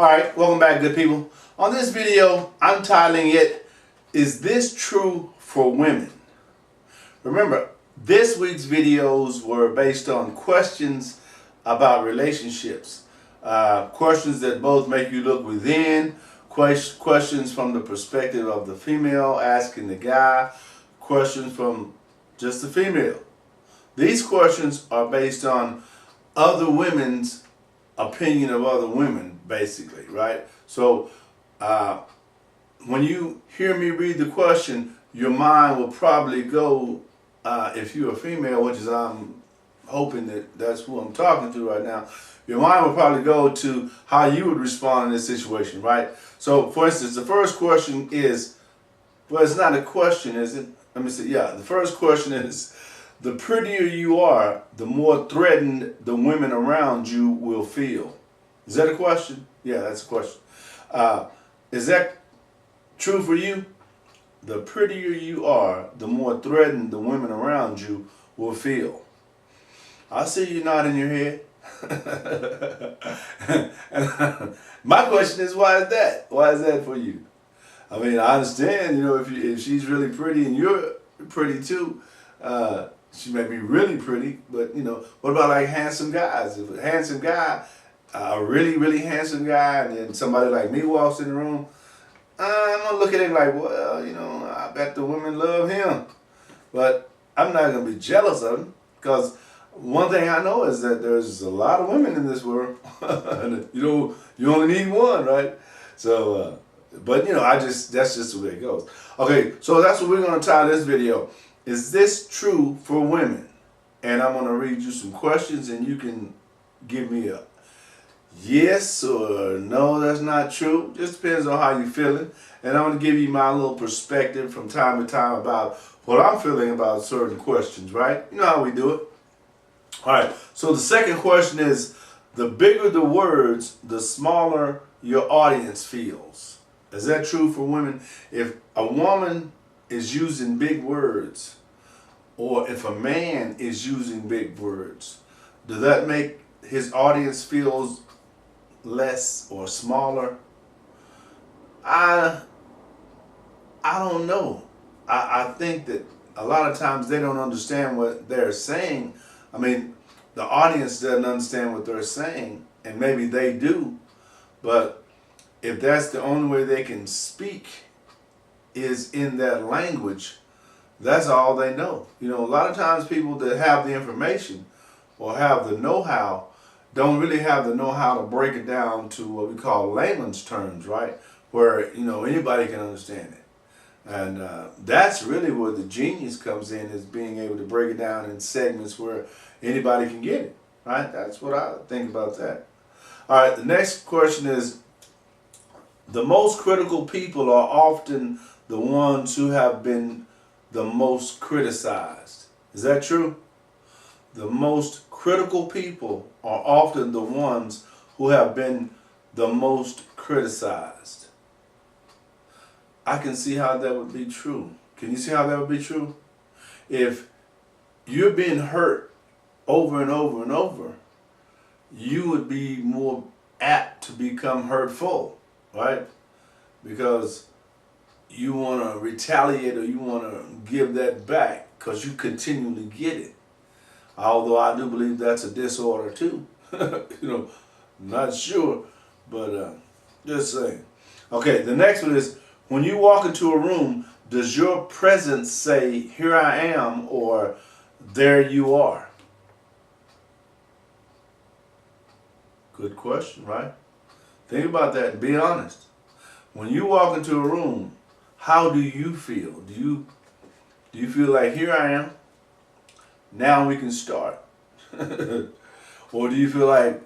Alright, welcome back, good people. On this video, I'm titling it, Is This True for Women? Remember, this week's videos were based on questions about relationships. Questions that both make you look within, questions from the perspective of the female asking the guy, questions from just the female. These questions are based on other women's opinion of other women, basically, right? So when you hear me read the question, your mind will probably go, if you're a female, which is I'm hoping that's who I'm talking to right now, your mind will probably go to how you would respond in this situation, right? So for instance, the first question is, well, it's not a question, is it? Let me see. Yeah, the first question is, the prettier you are, the more threatened the women around you will feel. Is that a question? Yeah, that's a question. Is that true for you? The prettier you are, the more threatened the women around you will feel. I see you nodding your head. And my question is, why is that? Why is that for you? I mean, I understand, if she's really pretty and you're pretty too, she may be really pretty, but what about like handsome guys? If a handsome guy, a really, really handsome guy, and then somebody like me walks in the room, I'm gonna look at him like, well, I bet the women love him. But I'm not gonna be jealous of him, because one thing I know is that there's a lot of women in this world. You only need one, right? So, but that's just the way it goes. Okay, so that's what we're gonna title this video. Is this true for women? And I'm going to read you some questions and you can give me a yes or no, that's not true. Just depends on how you're feeling. And I'm going to give you my little perspective from time to time about what I'm feeling about certain questions, right? You know how we do it. All right, so the second question is, the bigger the words, the smaller your audience feels. Is that true for women? If a woman is using big words, or if a man is using big words, does that make his audience feels less or smaller? I don't know. I think that a lot of times they don't understand what they're saying. I mean, the audience doesn't understand what they're saying, and maybe they do, but if that's the only way they can speak is in that language, that's all they know. A lot of times people that have the information or have the know-how don't really have the know-how to break it down to what we call layman's terms, right? Where, anybody can understand it. And that's really where the genius comes in, is being able to break it down in segments where anybody can get it, right? That's what I think about that. All right, the next question is, the most critical people are often the ones who have been the most criticized. Is that true? The most critical people are often the ones who have been the most criticized. I can see how that would be true. Can you see how that would be true? If you're being hurt over and over and over, you would be more apt to become hurtful, right? Because you want to retaliate, or you want to give that back because you continually get it. Although I do believe that's a disorder too. Not sure, but just saying. Okay, the next one is, when you walk into a room, does your presence say, here I am, or there you are? Good question, right? Think about that and be honest. When you walk into a room, how do you feel? Do you feel like, here I am, now we can start? Or do you feel like,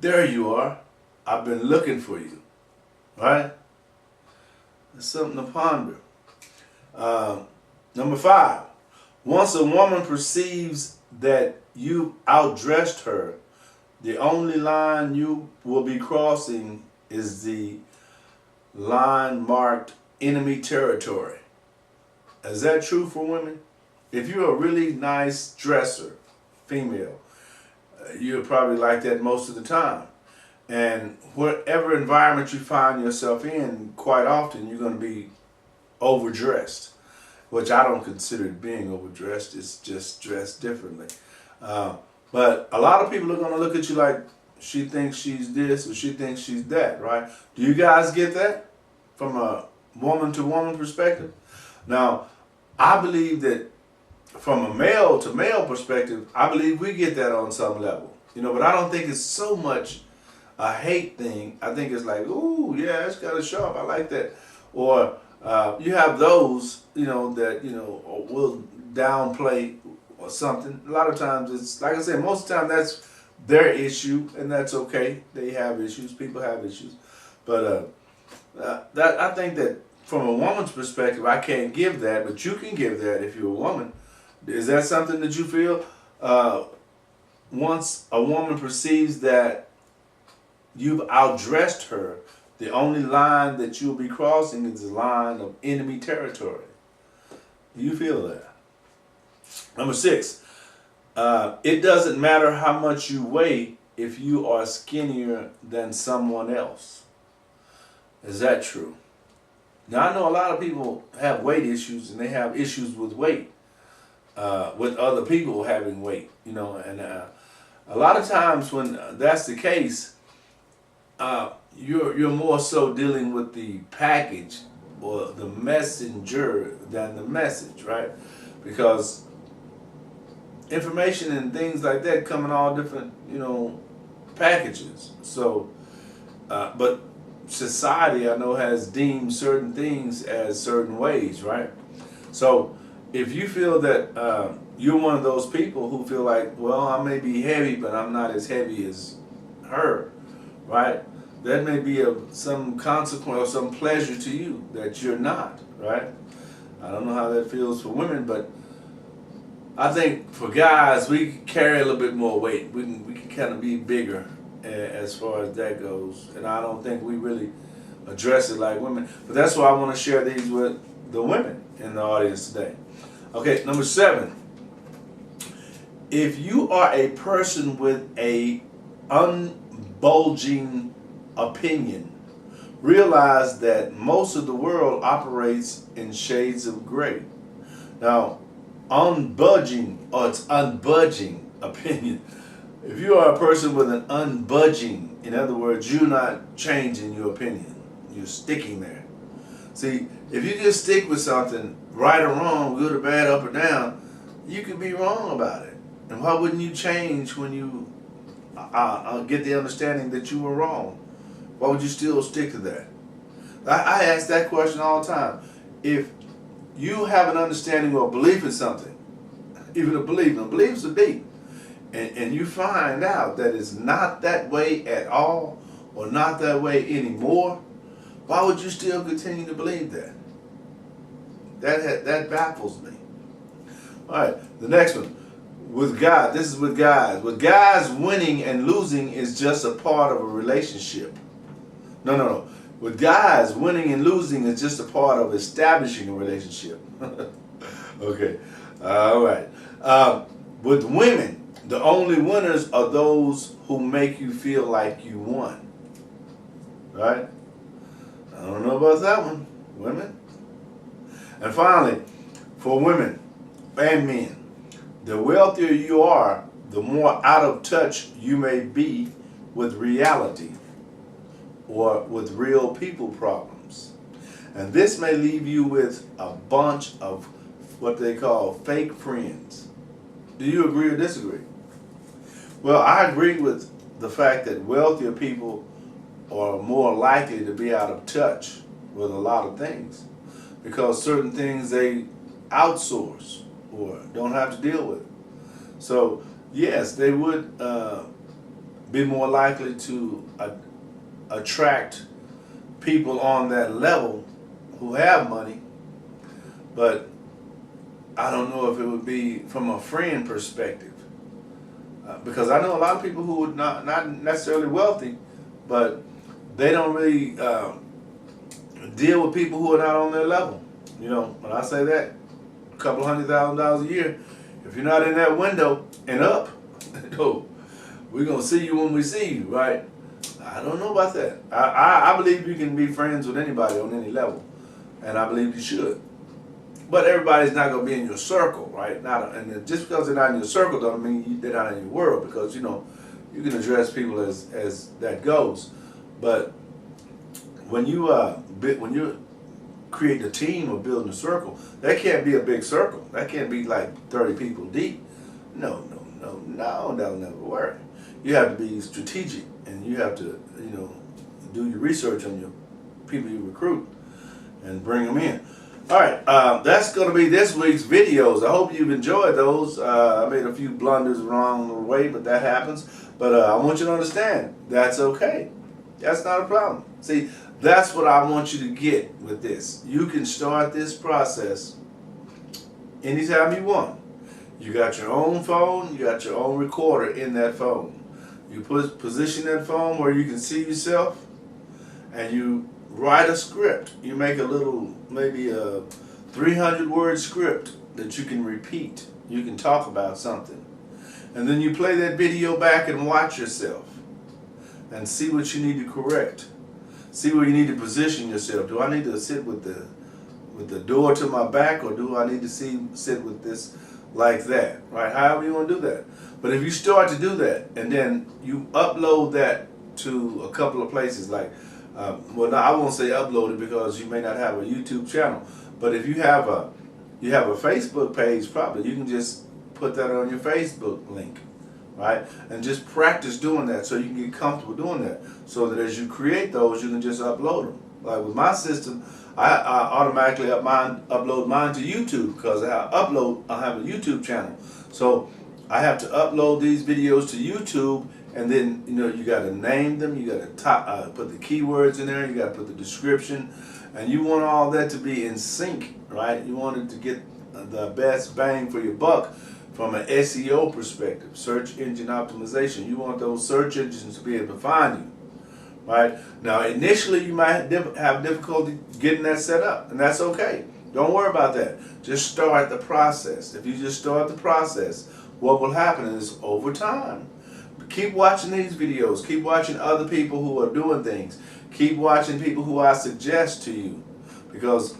there you are, I've been looking for you, right? That's something to ponder. Number 5, once a woman perceives that you outdressed her, the only line you will be crossing is the line marked enemy territory. Is that true for women? If you're a really nice dresser, female, you're probably like that most of the time. And whatever environment you find yourself in, quite often you're going to be overdressed, which I don't consider being overdressed. It's just dressed differently. Uh, but a lot of people are going to look at you like she thinks she's this or she thinks she's that, right? Do you guys get that from a woman to woman perspective? Now, I believe that from a male to male perspective, I believe we get that on some level, but I don't think it's so much a hate thing. I think it's like, ooh, yeah, it's kind of sharp. I like that. Or you have those, that, will downplay or something. A lot of times it's, like I said, most of the time that's their issue, and that's okay. They have issues. People have issues. But that I think that from a woman's perspective, I can't give that, but you can give that if you're a woman. Is that something that you feel once a woman perceives that you've outdressed her, the only line that you'll be crossing is the line of enemy territory? Do you feel that? Number 6, it doesn't matter how much you weigh if you are skinnier than someone else. Is that true? Now, I know a lot of people have weight issues, and they have issues with weight, with other people having weight, and a lot of times when that's the case, you're more so dealing with the package or the messenger than the message, right? Because information and things like that come in all different, packages. So, but society, I know, has deemed certain things as certain ways, right? So if you feel that you're one of those people who feel like, well, I may be heavy, but I'm not as heavy as her, right? That may be of some consequence or some pleasure to you that you're not, right? I don't know how that feels for women, but I think for guys, we can carry a little bit more weight. We can kind of be bigger as far as that goes, and I don't think we really address it like women. But that's why I want to share these with the women in the audience today. Okay, number 7. If you are a person with a unbulging opinion, realize that most of the world operates in shades of gray. Now, unbudging, or it's unbudging opinion. If you are a person with an unbudging, in other words, you're not changing your opinion. You're sticking there. See, if you just stick with something, right or wrong, good or bad, up or down, you could be wrong about it. And why wouldn't you change when you get the understanding that you were wrong? Why would you still stick to that? I ask that question all the time. If you have an understanding or a belief in something, even a belief, now beliefs are deep, and you find out that it's not that way at all, or not that way anymore, why would you still continue to believe that? That baffles me. All right, the next one. With God, this is with guys. With guys, winning and losing is just a part of a relationship. No. With guys, winning and losing is just a part of establishing a relationship. Okay, all right. With women, the only winners are those who make you feel like you won. Right? I don't know about that one. Women. And finally, for women and men, the wealthier you are, the more out of touch you may be with reality or with real people problems. And this may leave you with a bunch of what they call fake friends. Do you agree or disagree? Well, I agree with the fact that wealthier people are more likely to be out of touch with a lot of things because certain things they outsource or don't have to deal with. So, yes, they would be more likely to attract people on that level who have money, but I don't know if it would be from a friend perspective. Because I know a lot of people who are not necessarily wealthy, but they don't really deal with people who are not on their level. When I say that, a couple $100,000 a year, if you're not in that window and up, we're going to see you when we see you, right? I don't know about that. I believe you can be friends with anybody on any level, and I believe you should. But everybody's not going to be in your circle, right? And just because they're not in your circle doesn't mean they're not in your world, because you can address people as that goes. But when you create a team or building a circle, that can't be a big circle. That can't be like 30 people deep. No, that'll never work. You have to be strategic, and you have to, do your research on your people you recruit and bring them in. All right, that's going to be this week's videos. I hope you've enjoyed those. I made a few blunders along the way, but that happens. But I want you to understand, that's okay. That's not a problem. See, that's what I want you to get with this. You can start this process anytime you want. You got your own phone, you got your own recorder in that phone. You position that phone where you can see yourself, and you write a script. You make a little, maybe a 300-word script that you can repeat. You can talk about something. And then you play that video back and watch yourself and see what you need to correct. See where you need to position yourself. Do I need to sit with the door to my back, or do I need to sit with this like that? Right? However you want to do that. But if you start to do that, and then you upload that to a couple of places, like well, no, I won't say upload it because you may not have a YouTube channel. But if you have a Facebook page, probably you can just put that on your Facebook link, right? And just practice doing that so you can get comfortable doing that. So that as you create those, you can just upload them. Like with my system, I automatically upload mine to YouTube, because I have a YouTube channel. So I have to upload these videos to YouTube. And then, you got to name them, you got to put the keywords in there, you got to put the description, and you want all that to be in sync, right? You want it to get the best bang for your buck from an SEO perspective, search engine optimization. You want those search engines to be able to find you, right? Now, initially, you might have difficulty getting that set up, and that's okay. Don't worry about that. Just start the process. If you just start the process, what will happen is, over time, keep watching these videos. Keep watching other people who are doing things. Keep watching people who I suggest to you. Because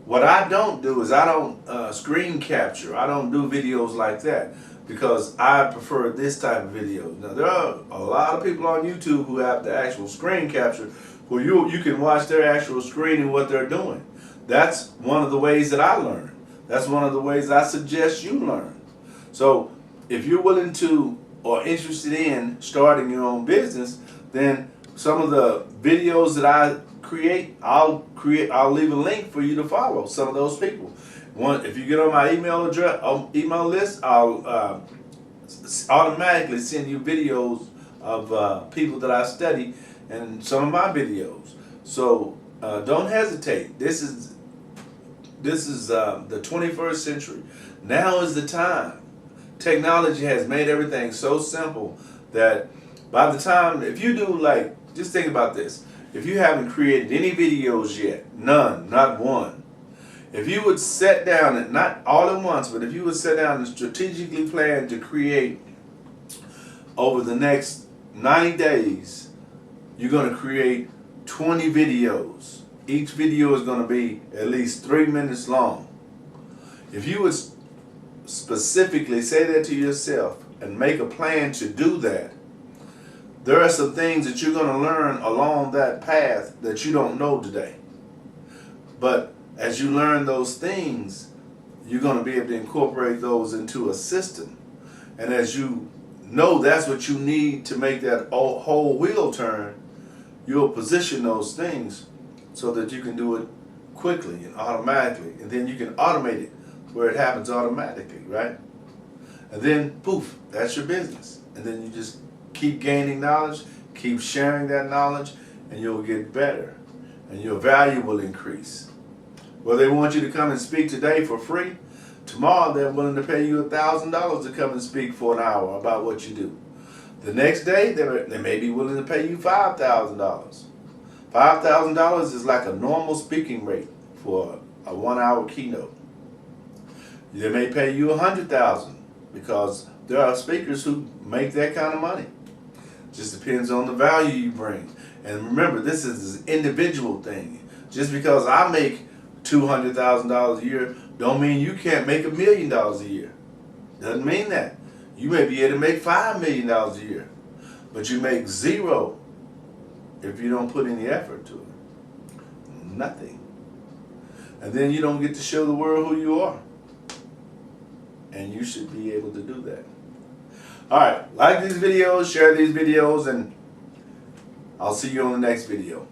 what I don't do is I don't screen capture. I don't do videos like that, because I prefer this type of video. Now, there are a lot of people on YouTube who have the actual screen capture, where you can watch their actual screen and what they're doing. That's one of the ways that I learn. That's one of the ways I suggest you learn. So if you're willing to or interested in starting your own business, then some of the videos that I create, I'll leave a link for you to follow some of those people. If you get on my email list, I'll automatically send you videos of people that I study and some of my videos. So don't hesitate. This is the 21st century. Now is the time. Technology has made everything so simple that by the time, if you do, just think about this. If you haven't created any videos yet, none, not one, if you would sit down, and not all at once, but if you would sit down and strategically plan to create over the next 90 days, you're going to create 20 videos. Each video is going to be at least 3 minutes long. If you would specifically say that to yourself and make a plan to do that, there are some things that you're going to learn along that path that you don't know today. But as you learn those things, you're going to be able to incorporate those into a system. And as you know that's what you need to make that whole wheel turn, you'll position those things so that you can do it quickly and automatically. And then you can automate it where it happens automatically, right? And then, poof, that's your business. And then you just keep gaining knowledge, keep sharing that knowledge, and you'll get better. And your value will increase. Well, they want you to come and speak today for free. Tomorrow, they're willing to pay you $1,000 to come and speak for an hour about what you do. The next day, they may be willing to pay you $5,000. $5,000 is like a normal speaking rate for a 1-hour keynote. They may pay you $100,000 because there are speakers who make that kind of money. Just depends on the value you bring. And remember, this is an individual thing. Just because I make $200,000 a year, don't mean you can't make $1 million a year. Doesn't mean that. You may be able to make $5 million a year, but you make zero if you don't put any effort to it. Nothing. And then you don't get to show the world who you are. And you should be able to do that. All right, like these videos, share these videos, and I'll see you on the next video.